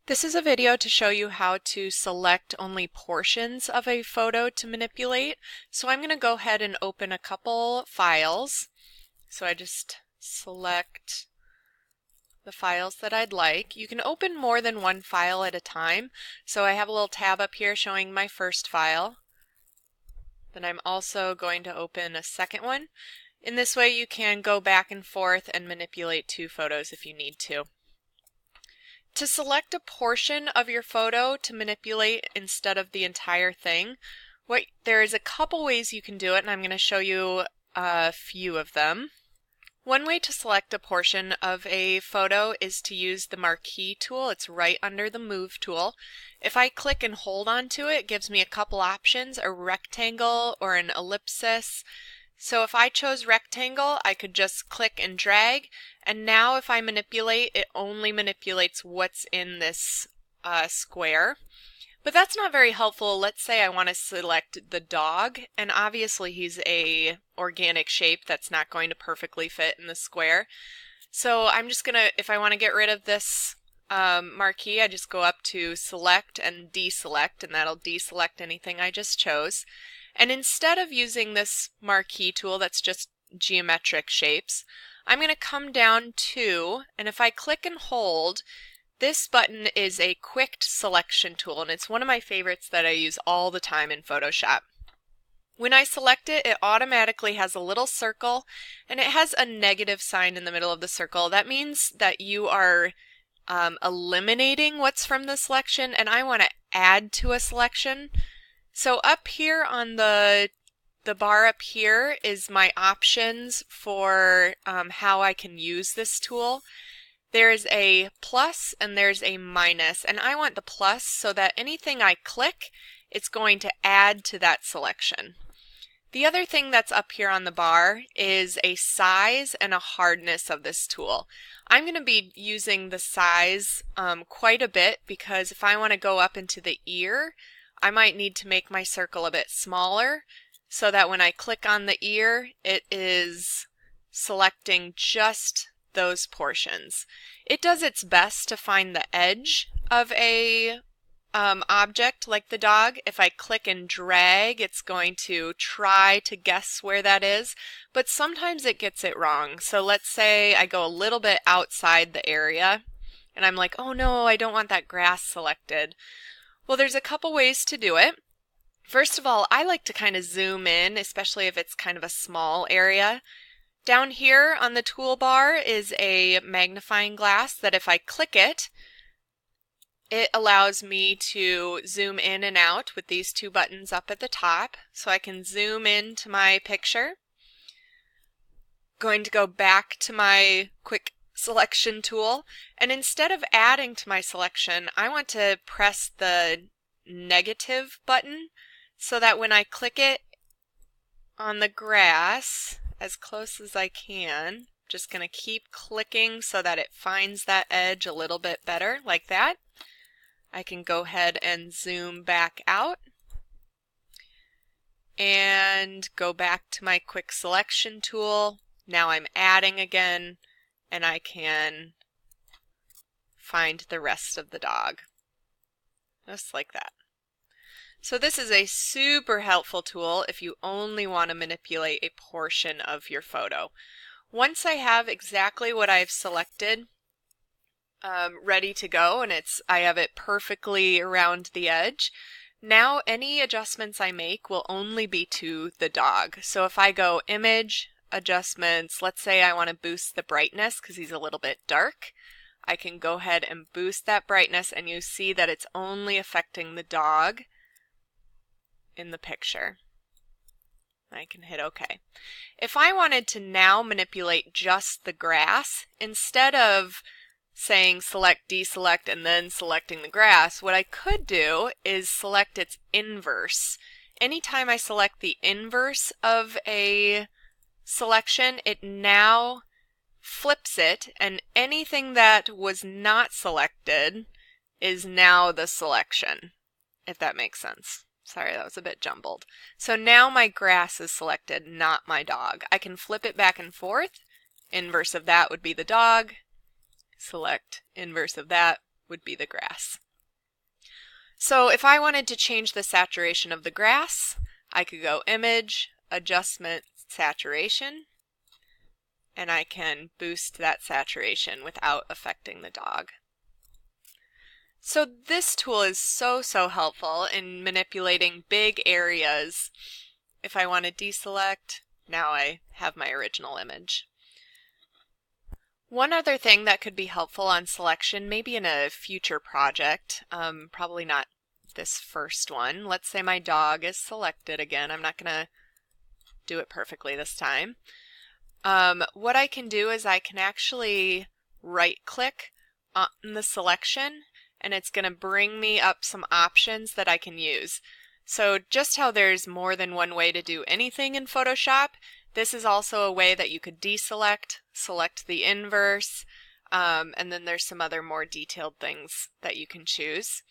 This is a video to show you how to select only portions of a photo to manipulate. So I'm going to go ahead and open a couple files. So I just select the files that I'd like. You can open more than one file at a time. So I have a little tab up here showing my first file. Then I'm also going to open a second one. In this way you can go back and forth and manipulate two photos if you need to. To select a portion of your photo to manipulate instead of the entire thing, there is a couple ways you can do it, and I'm going to show you a few of them. One way to select a portion of a photo is to use the marquee tool. It's right under the move tool. If I click and hold onto it, it gives me a couple options, a rectangle or an ellipsis. So if I chose rectangle, I could just click and drag, and now if I manipulate, it only manipulates what's in this square. But that's not very helpful. Let's say I want to select the dog, and obviously he's a organic shape that's not going to perfectly fit in the square. So I'm just gonna, if I want to get rid of this marquee, I just go up to select and deselect, and that'll deselect anything I just chose. And instead of using this marquee tool that's just geometric shapes, I'm going to come down to, and if I click and hold, this button is a quick selection tool, and it's one of my favorites that I use all the time in Photoshop. When I select it, it automatically has a little circle, and it has a negative sign in the middle of the circle. That means that you are eliminating what's from the selection, and I want to add to a selection. So up here on the bar up here is my options for how I can use this tool. There's a plus and there's a minus, and I want the plus so that anything I click, it's going to add to that selection. The other thing that's up here on the bar is a size and a hardness of this tool. I'm going to be using the size quite a bit, because if I want to go up into the ear, I might need to make my circle a bit smaller so that when I click on the ear, it is selecting just those portions. It does its best to find the edge of a object like the dog. If I click and drag, it's going to try to guess where that is, but sometimes it gets it wrong. So let's say I go a little bit outside the area and I'm like, oh no, I don't want that grass selected. Well, there's a couple ways to do it. First of all, I like to kind of zoom in, especially if it's kind of a small area. Down here on the toolbar is a magnifying glass that if I click it, it allows me to zoom in and out with these two buttons up at the top. So I can zoom into my picture. Going to go back to my quick selection tool, and instead of adding to my selection, I want to press the negative button so that when I click it on the grass as close as I can, just going to keep clicking so that it finds that edge a little bit better, like that. I can go ahead and zoom back out and go back to my quick selection tool. Now I'm adding again, and I can find the rest of the dog, just like that. So this is a super helpful tool if you only want to manipulate a portion of your photo. Once I have exactly what I've selected ready to go, and I have it perfectly around the edge, now any adjustments I make will only be to the dog. So if I go Image, Adjustments, let's say I want to boost the brightness because he's a little bit dark, I can go ahead and boost that brightness, and you see that it's only affecting the dog in the picture. I can hit OK. If I wanted to now manipulate just the grass, instead of saying select, deselect, and then selecting the grass, what I could do is select its inverse. Anytime I select the inverse of a selection, it now flips it, and anything that was not selected is now the selection, if that makes sense. Sorry, that was a bit jumbled. So now my grass is selected, not my dog. I can flip it back and forth. Inverse of that would be the dog. Select inverse of that would be the grass. So if I wanted to change the saturation of the grass, I could go Image, Adjustment, Saturation, and I can boost that saturation without affecting the dog. So this tool is so helpful in manipulating big areas. If I want to deselect, now I have my original image. One other thing that could be helpful on selection, maybe in a future project, probably not this first one. Let's say my dog is selected again. I'm not going to do it perfectly this time. What I can do is I can actually right-click on the selection, and it's going to bring me up some options that I can use. So just how there's more than one way to do anything in Photoshop, this is also a way that you could deselect, select the inverse, and then there's some other more detailed things that you can choose.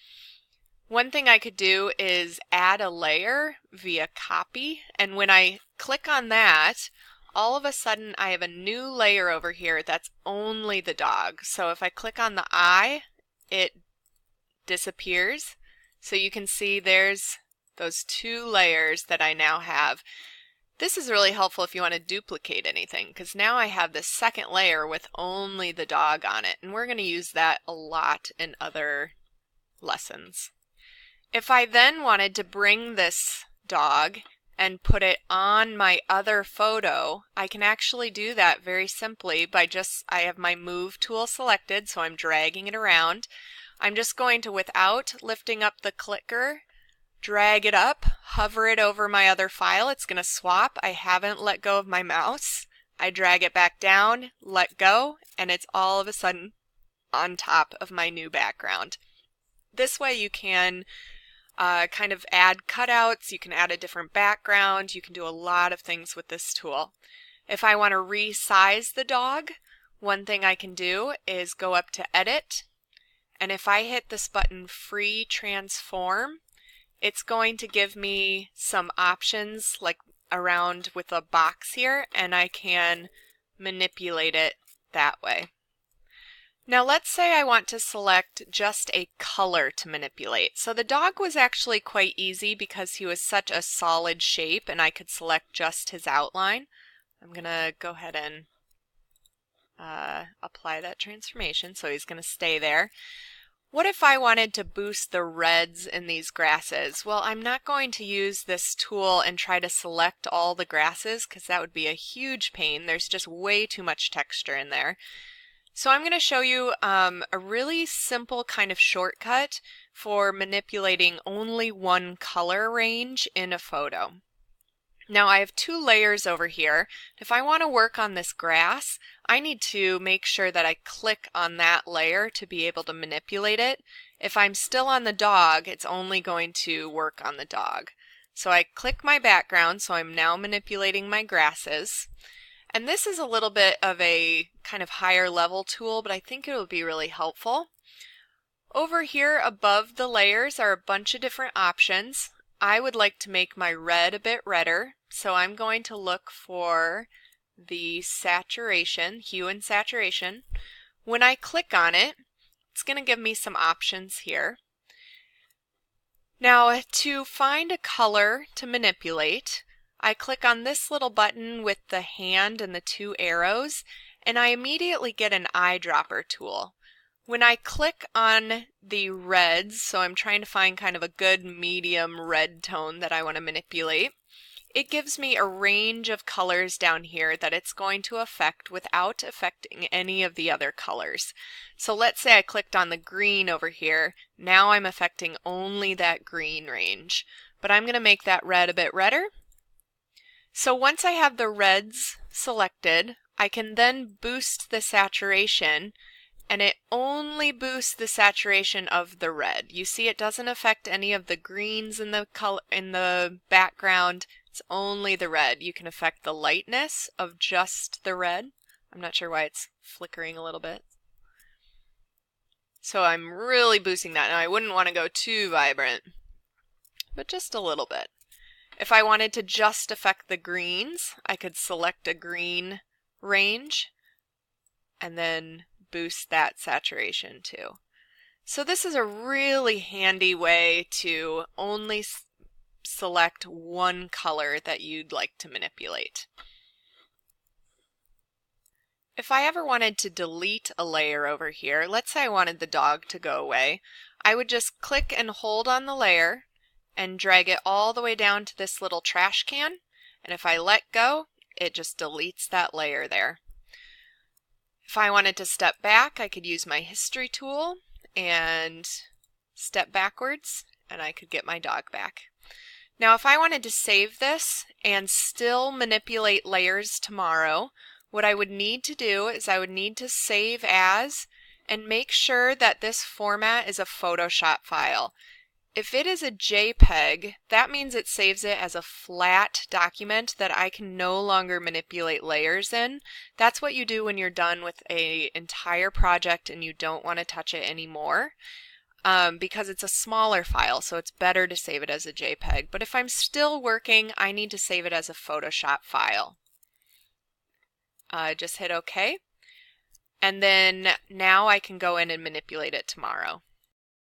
One thing I could do is add a layer via copy, and when I click on that, all of a sudden I have a new layer over here that's only the dog. So if I click on the eye, it disappears. So you can see there's those two layers that I now have. This is really helpful if you want to duplicate anything, because now I have this second layer with only the dog on it, and we're going to use that a lot in other lessons. If I then wanted to bring this dog and put it on my other photo, I can actually do that very simply by I have my Move tool selected, so I'm dragging it around. I'm just going to, without lifting up the clicker, drag it up, hover it over my other file. It's going to swap. I haven't let go of my mouse. I drag it back down, let go, and it's all of a sudden on top of my new background. This way you can kind of add cutouts, you can add a different background, you can do a lot of things with this tool. If I want to resize the dog, one thing I can do is go up to Edit, and if I hit this button Free Transform, it's going to give me some options like around with a box here, and I can manipulate it that way. Now let's say I want to select just a color to manipulate. So the dog was actually quite easy because he was such a solid shape and I could select just his outline. I'm going to go ahead and apply that transformation, so he's going to stay there. What if I wanted to boost the reds in these grasses? Well, I'm not going to use this tool and try to select all the grasses because that would be a huge pain. There's just way too much texture in there. So I'm going to show you a really simple kind of shortcut for manipulating only one color range in a photo. Now I have two layers over here. If I want to work on this grass, I need to make sure that I click on that layer to be able to manipulate it. If I'm still on the dog, it's only going to work on the dog. So I click my background, so I'm now manipulating my grasses. And this is a little bit of a kind of higher level tool, but I think it will be really helpful. Over here above the layers are a bunch of different options. I would like to make my red a bit redder, so I'm going to look for the saturation, hue and saturation. When I click on it, it's going to give me some options here. Now to find a color to manipulate, I click on this little button with the hand and the two arrows, and I immediately get an eyedropper tool. When I click on the reds, so I'm trying to find kind of a good medium red tone that I want to manipulate, it gives me a range of colors down here that it's going to affect without affecting any of the other colors. So let's say I clicked on the green over here. Now I'm affecting only that green range, but I'm going to make that red a bit redder. So once I have the reds selected, I can then boost the saturation, and it only boosts the saturation of the red. You see, it doesn't affect any of the greens in the background. It's only the red. You can affect the lightness of just the red. I'm not sure why it's flickering a little bit. So I'm really boosting that. Now I wouldn't want to go too vibrant, but just a little bit. If I wanted to just affect the greens, I could select a green range and then boost that saturation too. So this is a really handy way to only select one color that you'd like to manipulate. If I ever wanted to delete a layer over here, let's say I wanted the dog to go away, I would just click and hold on the layer and drag it all the way down to this little trash can, and if I let go, it just deletes that layer there. If I wanted to step back, I could use my history tool and step backwards, and I could get my dog back. Now if I wanted to save this and still manipulate layers tomorrow, what I would need to do is I would need to save as and make sure that this format is a Photoshop file. If it is a JPEG, that means it saves it as a flat document that I can no longer manipulate layers in. That's what you do when you're done with an entire project and you don't want to touch it anymore. Because it's a smaller file, so it's better to save it as a JPEG. But if I'm still working, I need to save it as a Photoshop file. Just hit OK. And then now I can go in and manipulate it tomorrow.